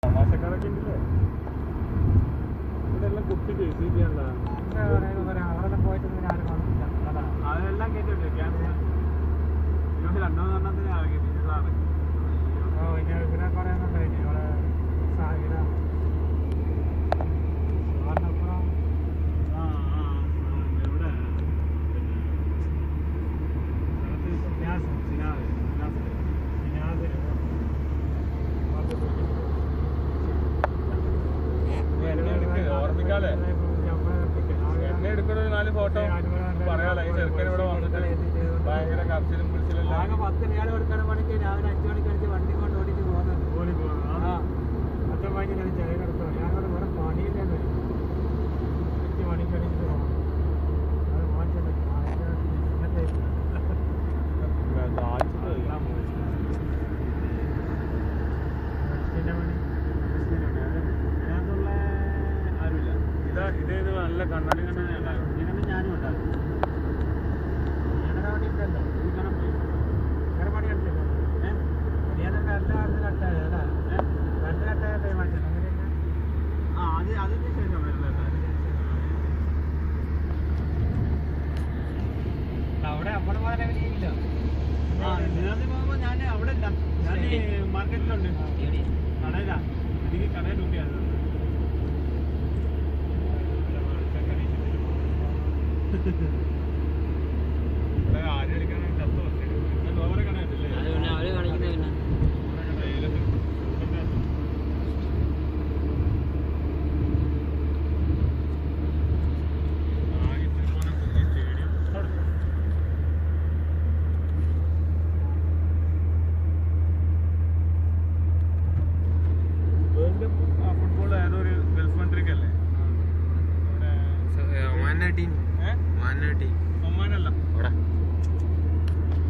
തമാശക്കാരൊക്കെ ഉണ്ടല്ലേ ഇതെല്ലാം കുത്തി ജയിച്ചില്ല അവിടെ പോയിട്ട് അതെല്ലാം കേട്ടിട്ട് ക്യാൻസർ രണ്ടെണ്ണത്തിന് ഇറങ്ങി പിന്നെ സാറ് ഇവിടെ പറയുന്നുണ്ടായില്ലേ ഇവിടെ ഓർമ്മിക്കാലേ എന്നെ എടുക്കണ ഒരു 4 ഫോട്ടോ പറയാലോ ഈ ചെറുക്കൻ ഇവിടെ വന്നിട്ട് ഭയങ്കര കർച്ചിലും പിടിച്ചിലും 10 രൂപ കൊടുക്കണ പണിക്ക് രാവിലെ 5 മണിക്ക് അടിച്ച് വണ്ടി കൊണ്ട് ഓടിച്ച് പോകുന്നത് 10 മണിക്ക് ചെറിയ കിടത്തോ ഞാനോട് വേറെ പണിയില്ലെന്ന് 5 മണിക്ക് അടിച്ചിട്ട് പോകണം അത് മാറ്റണ്ട ഇതേത് നല്ല കണ്ണാടി കണ്ണാ ഞാനും ഉണ്ടാകും അതിന് ശേഷം അവിടെ അവിടെ പോലെ ഇല്ല പോകുമ്പോ ഞാൻ അവിടെ ഇല്ല ഞാൻ മാർക്കറ്റിലുണ്ട് കടയിലാ എനിക്ക് കടയിൽ ഡ്യൂട്ടിയാണ് ആരും എടുക്കണം ചത്തു ഗോവര കടയല്ലേ ഫുട്ബോൾ ഏതോ ഒരു ഗൾഫ് കൺട്രിക്കല്ലേ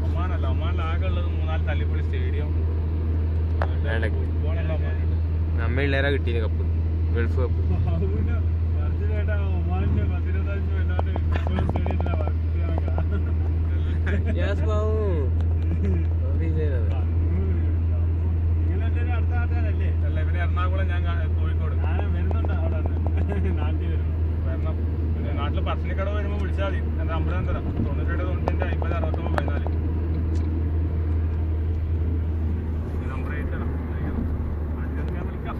ഒമാനല്ല ഒമാനിൽ ആകെ ഉള്ളത് 3-4 തല്ലിപ്പൊളി സ്റ്റേഡിയം ഫുട്ബോളല്ല ഒമാനുണ്ട് നമ്മളില്ലേരാ കിട്ടിയ കപ്പ് ഗൾഫ് കപ്പ് കേട്ടാ ഒമാനിന്റെ 15 വല്ലാണ്ട് സ്റ്റേഡിയത്തിലാണ് അടുത്ത നാട്ടുകാരല്ലേ അല്ല ഇവന് എറണാകുളം ഞാൻ കോഴിക്കോട് വരുന്നുണ്ട് അവിടെ നാട്ടിൽ വരുന്നു വരണം നാട്ടില് പട്ടിണിക്കടവ് വരുമ്പോൾ വിളിച്ചാൽ മതി എന്താ 50 തരാം 97 95 50 69 14 നമ്പർ തരാം ഞാൻ വിളിക്കാം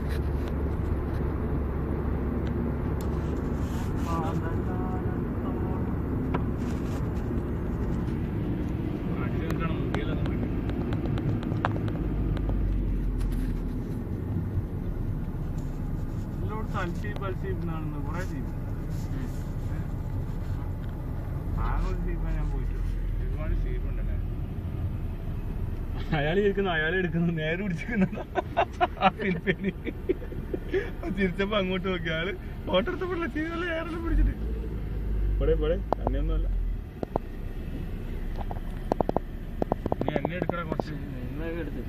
അടിച്ചിട്ടാണ് മുറിയിലൊന്നും വേണ്ടി എല്ലായിടത്തും അൽസീബ് അൽസീബ് എന്നാണെന്ന് കുറെ സീബ് ആകെ സീബാ ഞാൻ പോയിട്ട് ഒരുപാട് സീബ് ഉണ്ടല്ലേ അയാൾ ഇരിക്കുന്നു അയാൾ എടുക്കുന്നു നേരെ പിടിച്ചിരിക്കുന്നു ചിരിച്ചപ്പോ അങ്ങോട്ട് നോക്കി അയാള് ഫോട്ടോ എടുത്തപ്പോഴല്ല സീബല്ല ഏറെ പിടിച്ചിട്ട് പോടെ അങ്ങനെയൊന്നുമല്ല നീ എന്നെ എടുക്കണ കുറച്ച് എടുത്ത്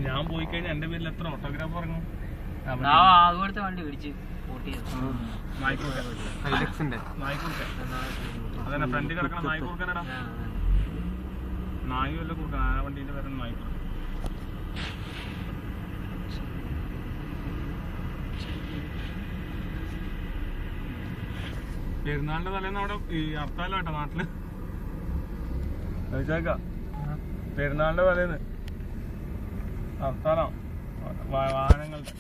ഞാൻ പോയി കഴിഞ്ഞാൽ എന്റെ പേരിൽ എത്ര ഓട്ടോഗ്രാഫ് ഇറങ്ങും അതുപോലത്തെ വണ്ടി പിടിച്ച് അതന്നെ ഫ്രണ്ട് കിടക്കണ നായ്ക്കൂർക്കനടാ നായും അല്ല കൂർക്കൻ ആ വണ്ടീന്റെ പേരാണ് നായ്ക്കൂർ പെരുന്നാളിന്റെ തലേന്ന് അവിടെ ഈ ഹർത്താലോ കേട്ടോ നാട്ടില് ചോദിച്ചേക്കാം പെരുന്നാളിന്റെ തലേന്ന് ഹർത്താലോ വാഹനങ്ങളുടെ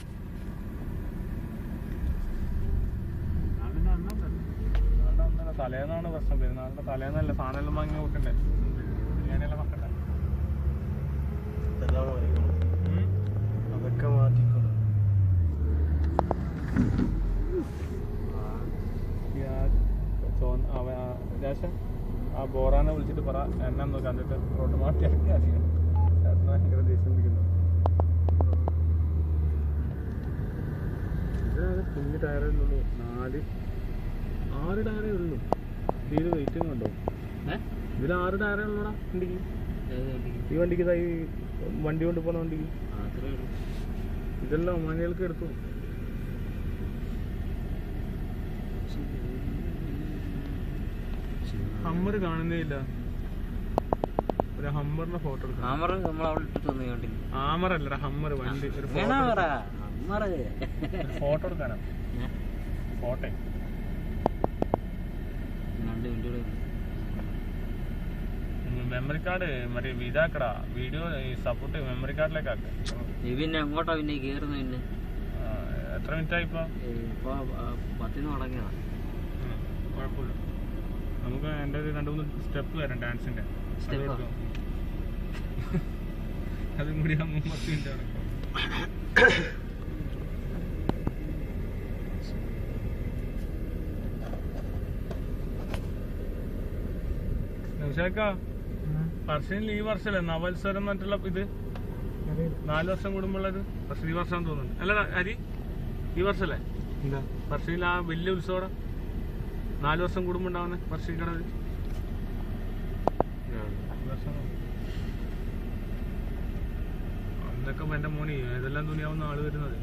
തലേന്നാണ് പ്രശ്നം പെരുന്നാളിന്റെ തലേന്നല്ല സാധനം വാങ്ങി നോക്കണ്ടേ ബിരിയാണിയെല്ലാം നോക്കണ്ടേ അതൊക്കെ മാറ്റിക്കോളും ആ ബോറാനെ വിളിച്ചിട്ട് പറ എന്നെ കണ്ടിട്ട് റോഡ് മാറ്റി ഭയങ്കര ദേഷ്യം പിടിക്കുന്നു കുഞ്ഞു ടയറേ ഉള്ളൂ 6 ടയറേ ഉള്ളൂ ഇതിൽ വെയിറ്റും കണ്ടോ ഇതിൽ 6 ടയറേ ഉള്ളൂടാ വണ്ടിക്ക് ഈ വണ്ടിക്ക് ഈ വണ്ടി കൊണ്ട് പോകുന്ന വണ്ടിക്ക് ഇതെല്ലാം ഒമാനികൾക്ക് എടുത്തു ഹമ്മർ കാണുന്നേ ഇല്ല ഒരു ഹമ്മറിന്റെ ഫോട്ടോ എടുക്കാം. ഹമ്മർ അല്ലടാ ഹമ്മർ വണ്ടി. ഒരു ഫോട്ടോ എടുക്കാനാ. ഫോട്ടോ മെമ്മറി കാർഡ് മറ്റേ ഇതാക്കടാ, വീഡിയോ സപ്പോർട്ട് മെമ്മറി കാർഡിലേക്ക് ആക്ക. പിന്നെ എങ്ങോട്ടാ പിന്നെ കേറുന്നു? പിന്നെ എത്ര മിനിറ്റ് ആയി ഇപ്പൊ? 10 തുടങ്ങിയതാ. കുഴപ്പമില്ല, നമുക്ക് എൻ്റെ ഒരു 2-3 സ്റ്റെപ്പ് വരാം ഡാൻസിന്റെ. അതും കൂടി 30 മിനിറ്റ് ആണ്. വർഷം ഈ വർഷമല്ലേ നവത്സരം എന്നിട്ടുള്ള ഇത് 4 വർഷം കൂടുമ്പോഴത്? പക്ഷെ ഈ വർഷം തോന്നുന്നുണ്ട്. അല്ലടാ ഹരി, ഈ വർഷല്ലേ വർഷയിൽ ആ വലിയ ഉത്സവം 4 വർഷം കൂടുമ്പോ ഉണ്ടാവുന്ന വർഷിക്കണത് അന്നൊക്കെ എന്റെ മോനി ഏതെല്ലാം തുണിയാവുന്ന ആള് വരുന്നത്.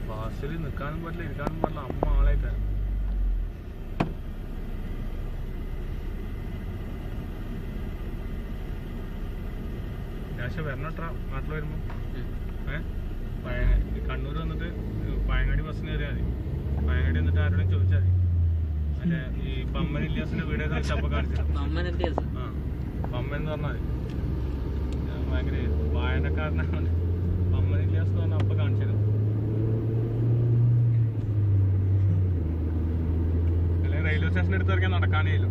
ബസ്സിൽ നിൽക്കാനും പറ്റില്ല, ഇരിക്കാനും പറ്റില്ല, അമ്മ ആളേക്കാൻ. പക്ഷെ വരണോട്ടാ നാട്ടിൽ വരുമ്പോ കണ്ണൂർ വന്നിട്ട് പയങ്ങാടി ബസ്സിന് കയറിയാൽ മതി. പയങ്ങാടി വന്നിട്ട് ആരോടും ചോദിച്ചാൽ മതി. മറ്റേ ഈ പമ്മൻ ഇല്യാസിന്റെ വീട് ഏതാ വെച്ചാൽ അപ്പൊ കാണിച്ചു. ആ പമ്മൻ എന്ന് പറഞ്ഞാൽ മതി. ഭയങ്കര വായനക്കാരനാണ്. പമ്മൻ ഇല്യാസ് എന്ന് പറഞ്ഞാൽ അപ്പൊ കാണിച്ചു തരും. അല്ലെങ്കിൽ റെയിൽവേ സ്റ്റേഷൻ്റെ അടുത്ത് ഇറങ്ങിയാൽ നടക്കാനേ ഇല്ല.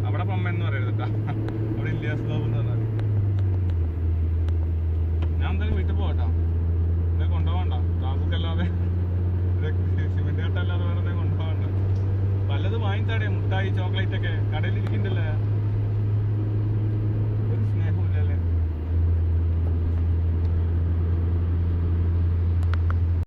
അവിടെ പമ്മൻ എന്ന് പറയരുത് കേട്ടാ, അവിടെ ഇല്യാസ് ബാബു എന്ന് പറഞ്ഞാൽ. ഞാൻ എന്തായാലും വീട്ടിൽ പോകട്ടോ, ഇതേ കൊണ്ടുപോകണ്ട. ട്രാഫിക്കല്ലാതെ സിമെന്റ് കട്ടല്ലാതെ വേറെ കൊണ്ടുപോകണ്ട. പലത് വാങ്ങിത്താടേ, മുട്ടായി ചോക്ലേറ്റ് ഒക്കെ കടയിൽ ഇരിക്കണ്ടല്ലേ.